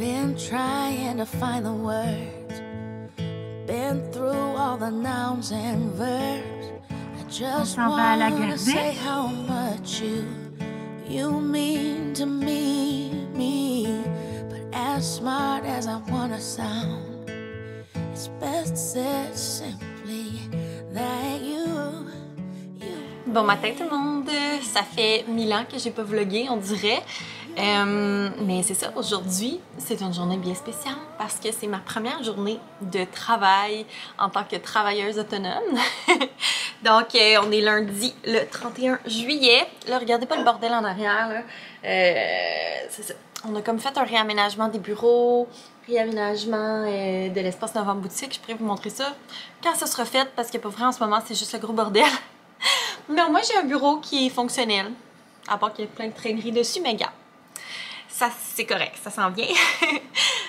Been trying to find the words, been through all the nouns and verbs. I just wanna say how much you mean to me. But as smart as I wanna sound, it's best said simply that you. Bon matin tout le monde, ça fait 1000 ans que j'ai pas vlogué, on dirait. Mais c'est ça, aujourd'hui, c'est une journée bien spéciale parce que c'est ma première journée de travail en tant que travailleuse autonome. Donc, on est lundi le 31 juillet. Là, regardez pas le bordel en arrière, là. C'est ça. On a comme fait un réaménagement des bureaux, réaménagement de l'espace Novembre Boutique. Je pourrais vous montrer ça quand ça sera fait parce que pour vrai, en ce moment, c'est juste le gros bordel. Mais au moins, j'ai un bureau qui est fonctionnel. À part qu'il y a plein de traîneries dessus, mais gars, ça c'est correct, ça s'en vient.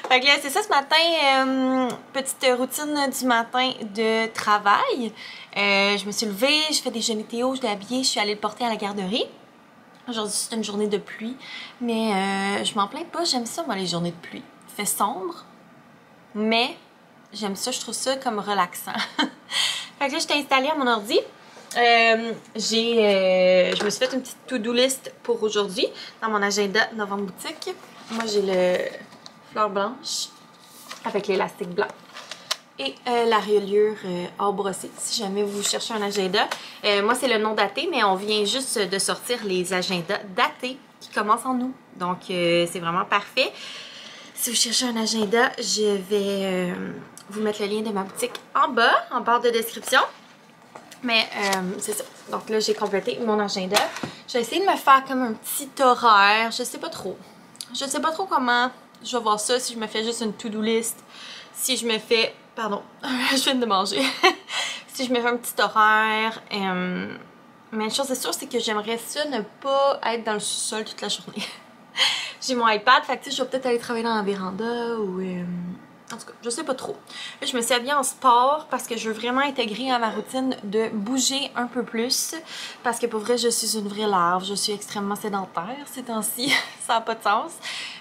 Fait que là, c'est ça ce matin, petite routine du matin de travail. Je me suis levée, je fais déjeuner Théo, je l'ai habillé, je suis allée le porter à la garderie. Aujourd'hui, c'est une journée de pluie, mais je m'en plains pas, j'aime ça, moi, les journées de pluie. Il fait sombre, mais j'aime ça, je trouve ça comme relaxant. Fait que là, je t'ai installée à mon ordi. Je me suis fait une petite to-do list pour aujourd'hui dans mon agenda Novembre Boutique. Moi, j'ai le fleur blanche avec l'élastique blanc et la reliure or brossée si jamais vous cherchez un agenda. Moi, c'est le non daté, mais on vient juste de sortir les agendas datés qui commencent en août. Donc, c'est vraiment parfait. Si vous cherchez un agenda, je vais vous mettre le lien de ma boutique en bas, en barre de description. Mais c'est ça. Donc là, j'ai complété mon agenda. J'ai essayé de me faire comme un petit horaire. Je sais pas trop. Je sais pas trop comment je vais voir ça. Si je me fais juste une to-do list. Si je me fais... Pardon, je viens de manger. Si je me fais un petit horaire. Mais une chose est sûre, c'est que j'aimerais ça ne pas être dans le sous-sol toute la journée. J'ai mon iPad. Fait que je vais peut-être aller travailler dans la véranda ou... En tout cas, je sais pas trop. Là, je me suis habillée en sport parce que je veux vraiment intégrer à ma routine de bouger un peu plus. Parce que pour vrai, je suis une vraie larve. Je suis extrêmement sédentaire ces temps-ci. Ça n'a pas de sens.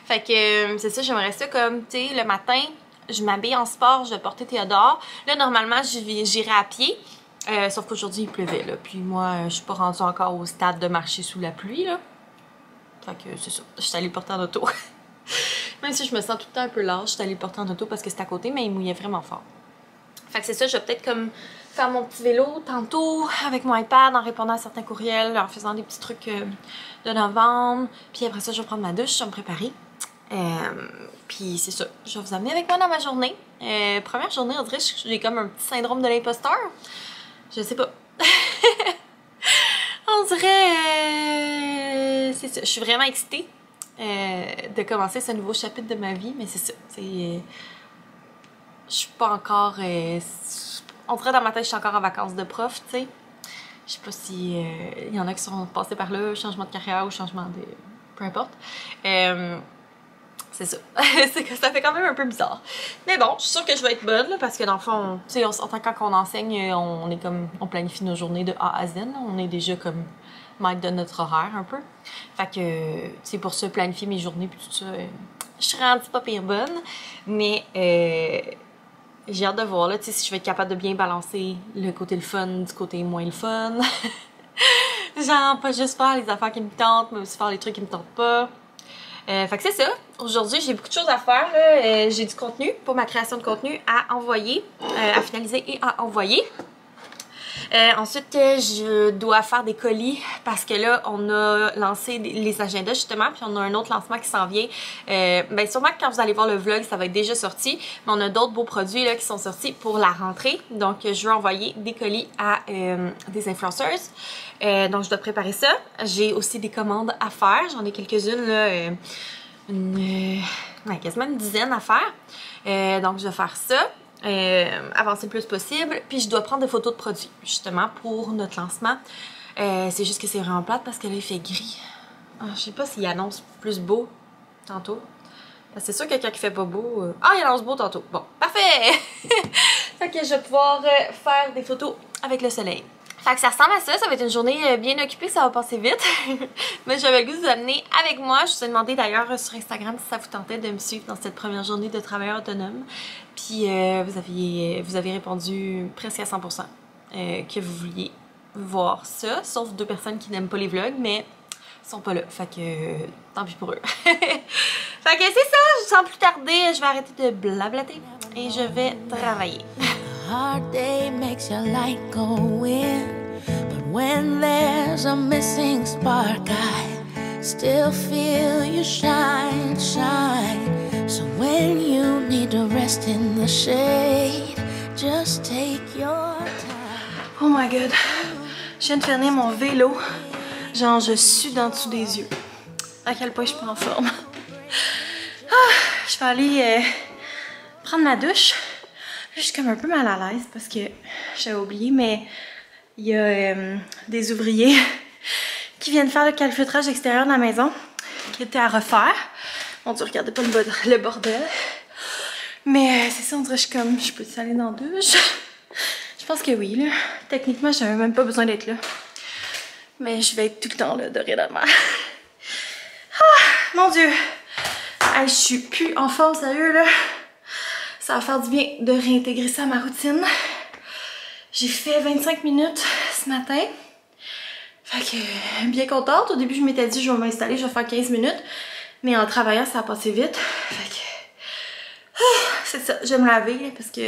Fait que c'est ça, j'aimerais ça comme, tu sais, le matin, je m'habille en sport, je vais porter Théodore. Là, normalement, j'irai à pied. Sauf qu'aujourd'hui, il pleuvait, là. Puis moi, je suis pas rendue encore au stade de marcher sous la pluie, là. Fait que c'est ça. Je suis allée le porter en auto. Même si je me sens tout le temps un peu lâche, je suis allée le porter en auto parce que c'est à côté, mais il mouillait vraiment fort. Fait que c'est ça, je vais peut-être comme faire mon petit vélo tantôt avec mon iPad en répondant à certains courriels, en faisant des petits trucs de novembre. Puis après ça, je vais prendre ma douche, je vais me préparer. Puis c'est ça, je vais vous amener avec moi dans ma journée. Première journée, on dirait que j'ai comme un petit syndrome de l'imposteur. Je sais pas. On dirait... c'est ça, je suis vraiment excitée. De commencer ce nouveau chapitre de ma vie, mais c'est ça. Je suis pas encore. On dirait dans ma tête, je suis encore en vacances de prof, tu sais. Je sais pas si y en a qui sont passés par là, changement de carrière ou changement de. Peu importe. C'est ça. Ça fait quand même un peu bizarre. Mais bon, je suis sûre que je vais être bonne, là, parce que dans le fond, tu sais, en tant qu'on enseigne, on est comme. On planifie nos journées de A à Z. Là. On est déjà comme. De notre horaire un peu. Fait que, c'est pour ça, planifier mes journées puis tout ça, je serais rendue pas pire bonne, mais j'ai hâte de voir, là, tu sais, si je vais être capable de bien balancer le côté le fun du côté moins le fun. Genre, pas juste faire les affaires qui me tentent, mais aussi faire les trucs qui me tentent pas. Fait que c'est ça. Aujourd'hui, j'ai beaucoup de choses à faire, là. J'ai du contenu pour ma création de contenu à envoyer, à finaliser et à envoyer. Ensuite, je dois faire des colis parce que là, on a lancé les agendas justement, puis on a un autre lancement qui s'en vient. Ben sûrement que quand vous allez voir le vlog, ça va être déjà sorti, mais on a d'autres beaux produits là, qui sont sortis pour la rentrée. Donc, je veux envoyer des colis à des influenceuses. Donc, je dois préparer ça. J'ai aussi des commandes à faire. J'en ai quelques-unes, là, ouais, quasiment une dizaine à faire. Donc, je vais faire ça. Avancer le plus possible, puis je dois prendre des photos de produits justement pour notre lancement. C'est juste que c'est vraiment plate parce que là il fait gris. Je sais pas s'il annonce plus beau tantôt. C'est sûr que quand il fait pas beau... Ah, il annonce beau tantôt. Bon, parfait! Fait que je vais pouvoir faire des photos avec le soleil. Fait que ça ressemble à ça, ça va être une journée bien occupée, ça va passer vite. Mais j'avais le goût de vous amener avec moi. Je vous ai demandé d'ailleurs sur Instagram si ça vous tentait de me suivre dans cette première journée de travailleur autonome. Puis vous avez répondu presque à 100% que vous vouliez voir ça, sauf 2 personnes qui n'aiment pas les vlogs, mais ils sont pas là. Fait que tant pis pour eux. Fait que c'est ça, sans plus tarder, je vais arrêter de blablater et je vais travailler. Hard day makes your light go in, but when there's a missing spark, I still feel you shine, shine. So when you need to rest in the shade, just take your time. Oh my god, je viens de finir mon vélo, genre je sue en dessous des yeux. À quel point je suis pas en forme. Je vais aller prendre ma douche. Je suis comme un peu mal à l'aise parce que j'avais oublié, mais il y a des ouvriers qui viennent faire le calfeutrage extérieur de la maison qui était à refaire. Mon Dieu, regardez pas le bordel. Mais c'est ça, on dirait que je suis comme, je peux aller dans la douche? Je pense que oui, là. Techniquement, j'avais même pas besoin d'être là. Mais je vais être tout le temps là, dorénavant. Mon Dieu! Hey, je suis plus en forme, sérieux, là. Ça va faire du bien de réintégrer ça à ma routine. J'ai fait 25 minutes ce matin. Fait que bien contente. Au début, je m'étais dit je vais m'installer, je vais faire 15 minutes. Mais en travaillant, ça a passé vite. Fait que c'est ça, je vais me laver là, parce que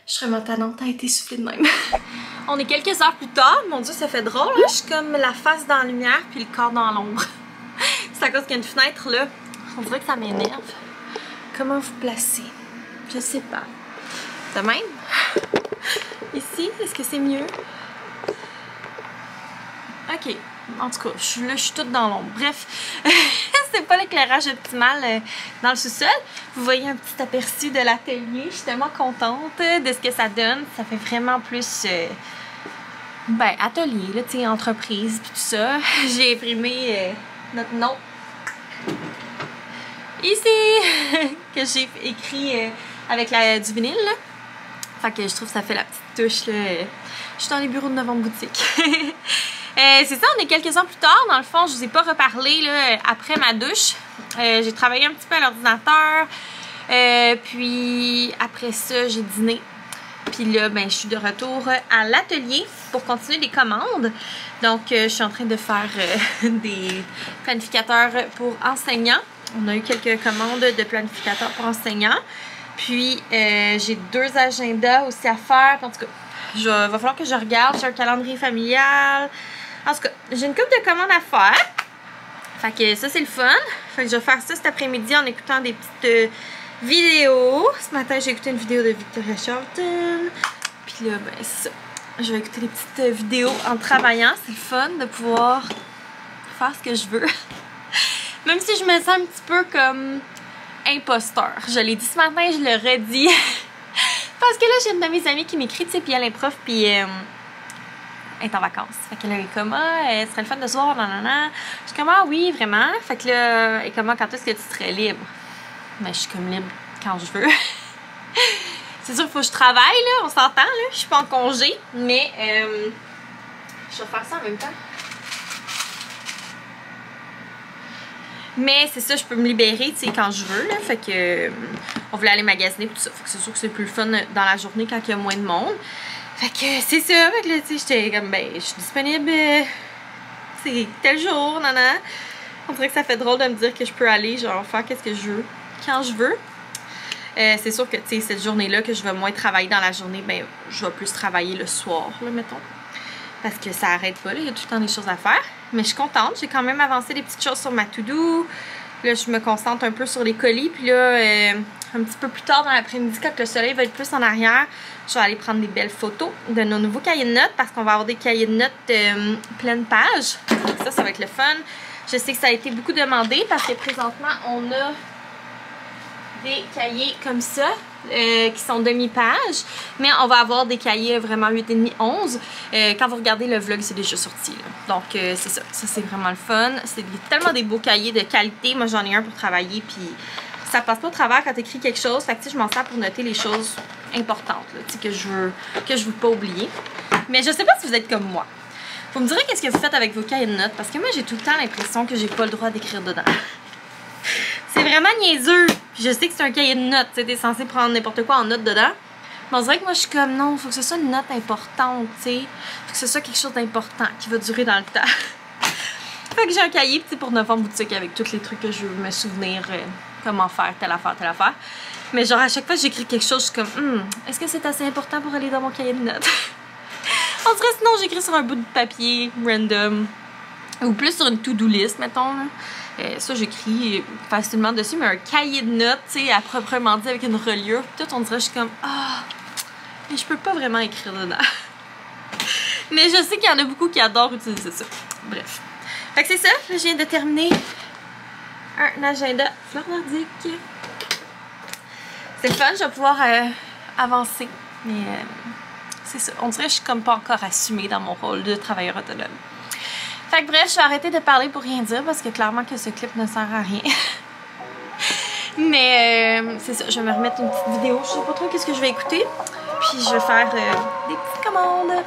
je serais mentalante à être essoufflée de même. On est quelques heures plus tard. Mon Dieu, ça fait drôle. Là. Je suis comme la face dans la lumière puis le corps dans l'ombre. C'est à cause qu'il y a une fenêtre là. On dirait que ça m'énerve. Comment vous placer? Je sais pas. De même? Ici, est-ce que c'est mieux? Ok. En tout cas, je suis toute dans l'ombre. Bref, c'est pas l'éclairage optimal dans le sous-sol. Vous voyez un petit aperçu de l'atelier. Je suis tellement contente de ce que ça donne. Ça fait vraiment plus... ben, atelier, là, tu sais, entreprise, puis tout ça. J'ai imprimé notre nom. Ici! Que j'ai écrit... avec du vinyle, là. Fait que je trouve que ça fait la petite touche, là. Je suis dans les bureaux de Novembre Boutique. C'est ça, on est quelques ans plus tard. Dans le fond, je vous ai pas reparlé, là, après ma douche. J'ai travaillé un petit peu à l'ordinateur. Puis, après ça, j'ai dîné. Puis là, ben, je suis de retour à l'atelier pour continuer les commandes. Donc, je suis en train de faire des planificateurs pour enseignants. On a eu quelques commandes de planificateurs pour enseignants. Puis, j'ai 2 agendas aussi à faire. En tout cas, va falloir que je regarde. J'ai un calendrier familial. En tout cas, j'ai une couple de commandes à faire. Fait que ça, c'est le fun. Fait que je vais faire ça cet après-midi en écoutant des petites vidéos. Ce matin, j'ai écouté une vidéo de Victoria Charlton. Puis là, ben, c'est ça. Je vais écouter des petites vidéos en travaillant. C'est le fun de pouvoir faire ce que je veux. Même si je me sens un petit peu comme imposteur. Je l'ai dit ce matin, je le redis. Parce que là, j'ai une de mes amies qui m'écrit, tu sais, puis elle est prof, puis elle est en vacances. Fait qu'elle est comme, ce serait le fun de se voir, nanana. Je suis comme, ah oui, vraiment. Fait que là, elle est comme, quand est-ce que tu serais libre? Mais je suis comme libre quand je veux. C'est sûr qu'il faut que je travaille, là, on s'entend, là. Je suis pas en congé, mais je vais faire ça en même temps. Mais c'est ça, je peux me libérer, tu sais, quand je veux, là. Fait que on voulait aller magasiner tout ça. Fait que c'est sûr que c'est plus le fun dans la journée quand il y a moins de monde. Fait que c'est ça. Fait que là, tu sais, j'étais comme, ben, je suis disponible, c'est tel jour, nanana. On dirait que ça fait drôle de me dire que je peux aller, genre, faire qu'est-ce que je veux, quand je veux. C'est sûr que, tu sais, cette journée-là, que je vais moins travailler dans la journée, ben, je vais plus travailler le soir, là, mettons. Parce que ça arrête pas, là, il y a tout le temps des choses à faire. Mais je suis contente, j'ai quand même avancé des petites choses sur ma to-do. Là, je me concentre un peu sur les colis. Puis là, un petit peu plus tard dans l'après-midi, quand le soleil va être plus en arrière, je vais aller prendre des belles photos de nos nouveaux cahiers de notes. Parce qu'on va avoir des cahiers de notes pleine page. Ça va être le fun. Je sais que ça a été beaucoup demandé parce que présentement, on a des cahiers comme ça. Qui sont demi-page, mais on va avoir des cahiers vraiment 8,5, 11. Quand vous regardez le vlog, c'est déjà sorti. Là. Donc, c'est ça. Ça, c'est vraiment le fun. C'est tellement des beaux cahiers de qualité. Moi, j'en ai un pour travailler, puis ça passe pas au travers quand tu écris quelque chose. Fait que, tu sais, je m'en sers pour noter les choses importantes, là, tu sais, que je veux pas oublier. Mais je sais pas si vous êtes comme moi. Vous me direz qu'est-ce que vous faites avec vos cahiers de notes, parce que moi, j'ai tout le temps l'impression que j'ai pas le droit d'écrire dedans. C'est vraiment niaiseux. Puis je sais que c'est un cahier de notes, tu sais, t'es censé prendre n'importe quoi en note dedans. Mais on dirait que moi, je suis comme, non, faut que ce soit une note importante, tu sais. Faut que ce soit quelque chose d'important qui va durer dans le temps. Fait que j'ai un cahier, pour novembre boutique avec tous les trucs que je veux me souvenir, comment faire telle affaire, telle affaire. Mais genre, à chaque fois que j'écris quelque chose, je suis comme, est-ce que c'est assez important pour aller dans mon cahier de notes? On dirait sinon, j'écris sur un bout de papier random. Ou plus sur une to-do list, mettons. Ça, j'écris facilement dessus, mais un cahier de notes, tu sais, à proprement dit, avec une reliure. Tout, on dirait, je suis comme, mais je peux pas vraiment écrire dedans. Mais je sais qu'il y en a beaucoup qui adorent utiliser ça. Bref. Fait que c'est ça, je viens de terminer un agenda fleur nordique. C'est le fun, je vais pouvoir avancer. Mais c'est ça, on dirait que je suis comme pas encore assumée dans mon rôle de travailleur autonome. Fait que bref, je vais arrêter de parler pour rien dire parce que clairement que ce clip ne sert à rien. Mais c'est ça, je vais me remettre une petite vidéo. Je sais pas trop qu'est-ce que je vais écouter. Puis je vais faire des petites commandes.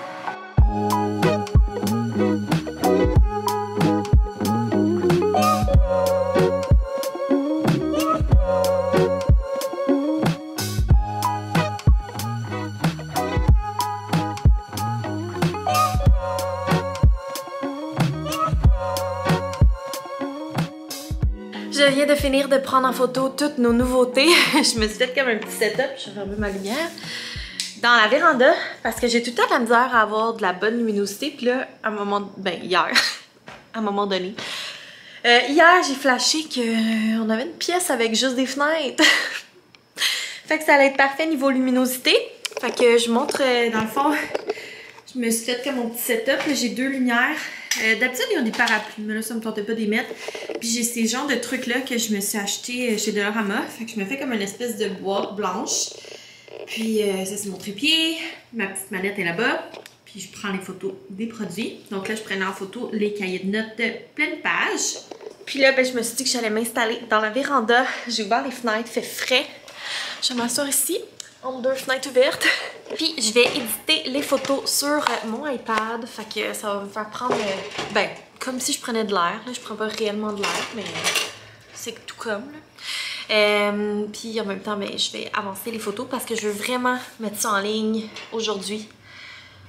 Je viens de finir de prendre en photo toutes nos nouveautés. Je me suis fait comme un petit setup, je vais fermer ma lumière, dans la véranda, parce que j'ai tout le temps de la misère à avoir de la bonne luminosité. Puis là, à un moment, hier, à un moment donné, hier j'ai flashé qu'on avait une pièce avec juste des fenêtres. Fait que ça allait être parfait niveau luminosité. Fait que je montre, dans le fond, je me suis fait comme mon petit setup. J'ai deux lumières. D'habitude, ils ont des parapluies, mais là, ça me tentait pas d'y mettre. Puis j'ai ces genres de trucs-là que je me suis acheté chez Dollarama. Fait que je me fais comme une espèce de boîte blanche. Puis ça, c'est mon trépied. Ma petite manette est là-bas. Puis je prends les photos des produits. Donc là, je prenais en photo les cahiers de notes de pleine page. Puis là, je me suis dit que j'allais m'installer dans la véranda. J'ai ouvert les fenêtres, il fait frais. Je m'assois ici, entre deux fenêtres ouvertes. Puis je vais éditer les photos sur mon iPad. Fait que ça va me faire prendre, comme si je prenais de l'air. Là, je prends pas réellement de l'air, mais c'est tout comme. Puis en même temps, je vais avancer les photos parce que je veux vraiment mettre ça en ligne aujourd'hui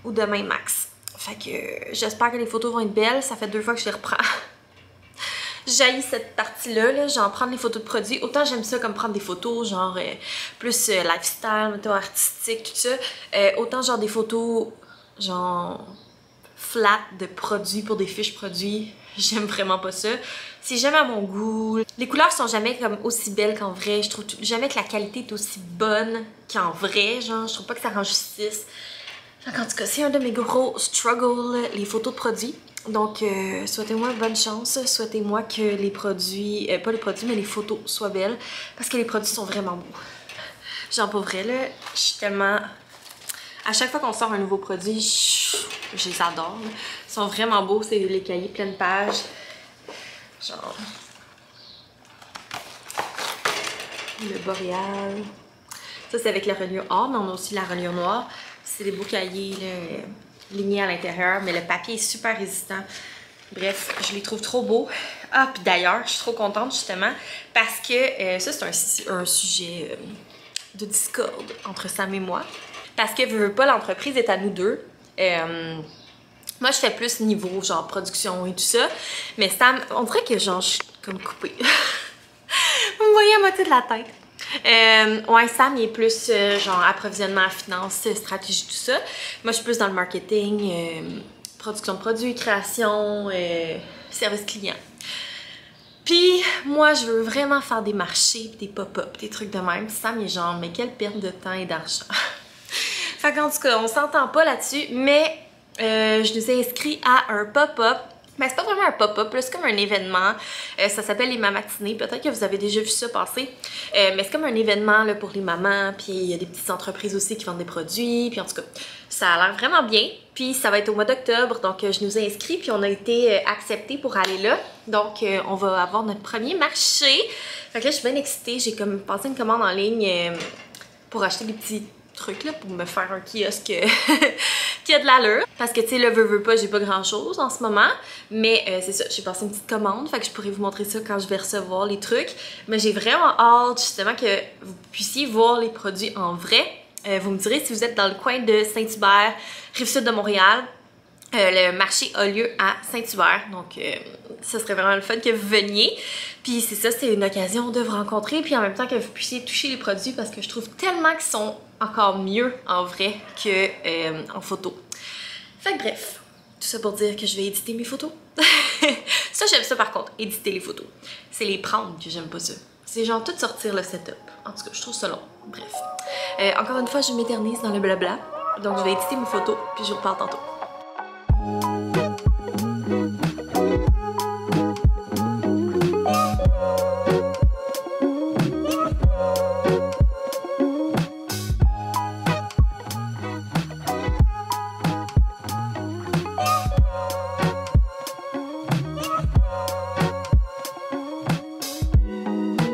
ou demain max. Fait que j'espère que les photos vont être belles. Ça fait 2 fois que je les reprends. J'haïs cette partie-là, genre prendre les photos de produits. Autant j'aime ça comme prendre des photos, genre plus lifestyle, mettons artistique, tout ça. Autant genre des photos, genre flat de produits pour des fiches produits. J'aime vraiment pas ça. C'est jamais à mon goût. Les couleurs sont jamais comme aussi belles qu'en vrai. Je trouve jamais que la qualité est aussi bonne qu'en vrai. Genre, je trouve pas que ça rend justice. Donc, en tout cas, c'est un de mes gros struggles, les photos de produits. Donc, souhaitez-moi bonne chance. Souhaitez-moi que les produits, pas les produits, mais les photos soient belles. Parce que les produits sont vraiment beaux. Genre, pour vrai, là, je suis tellement... À chaque fois qu'on sort un nouveau produit, je les adore. Là. Ils sont vraiment beaux, c'est les cahiers pleine page. Genre... Le boréal. Ça, c'est avec la reliure or, mais on a aussi la reliure noire. C'est des beaux cahiers, là, lignés à l'intérieur, mais le papier est super résistant. Bref, je les trouve trop beaux. Ah, puis d'ailleurs, je suis trop contente, justement, parce que ça, c'est un sujet de discorde entre Sam et moi. Parce que, veux pas, l'entreprise est à nous deux. Moi, je fais plus niveau, genre, production et tout ça. Mais Sam, on dirait que, genre, je suis comme coupée. Vous me voyez à moitié de la tête. Ouais, Sam, il est plus, genre, approvisionnement, finance, stratégie, tout ça. Moi, je suis plus dans le marketing, production de produits, création, service client. Puis, moi, je veux vraiment faire des marchés, des pop-up, des trucs de même. Sam, il est genre, mais quelle perte de temps et d'argent. Fait qu'en tout cas, on s'entend pas là-dessus, mais je nous ai inscrits à un pop-up. Mais c'est pas vraiment un pop-up, c'est comme un événement. Ça s'appelle les Mamatinées. Peut-être que vous avez déjà vu ça passer. Mais c'est comme un événement là, pour les mamans. Puis il y a des petites entreprises aussi qui vendent des produits. Puis en tout cas, ça a l'air vraiment bien. Puis ça va être au mois d'octobre. Donc je nous ai inscrits. Puis on a été acceptés pour aller là. Donc on va avoir notre premier marché. Fait que là, je suis bien excitée. J'ai comme passé une commande en ligne pour acheter des petits trucs là, pour me faire un kiosque qui a de l'allure. Parce que tu sais, le veux pas, j'ai pas grand chose en ce moment. Mais c'est ça, j'ai passé une petite commande. Fait que je pourrais vous montrer ça quand je vais recevoir les trucs. Mais j'ai vraiment hâte justement que vous puissiez voir les produits en vrai. Vous me direz si vous êtes dans le coin de Saint-Hubert, Rive-Sud de Montréal. Le marché a lieu à Saint-Hubert, donc ça serait vraiment le fun que vous veniez. Puis c'est ça, c'est une occasion de vous rencontrer, puis en même temps que vous puissiez toucher les produits parce que je trouve tellement qu'ils sont encore mieux en vrai que en photo. Fait que bref, tout ça pour dire que je vais éditer mes photos. Ça, j'aime ça par contre, éditer les photos. C'est les prendre que j'aime pas ça. C'est genre tout sortir le setup. En tout cas, je trouve ça long. Bref. Encore une fois, je m'éternise dans le blabla. Donc je vais éditer mes photos, puis je vous reparle tantôt.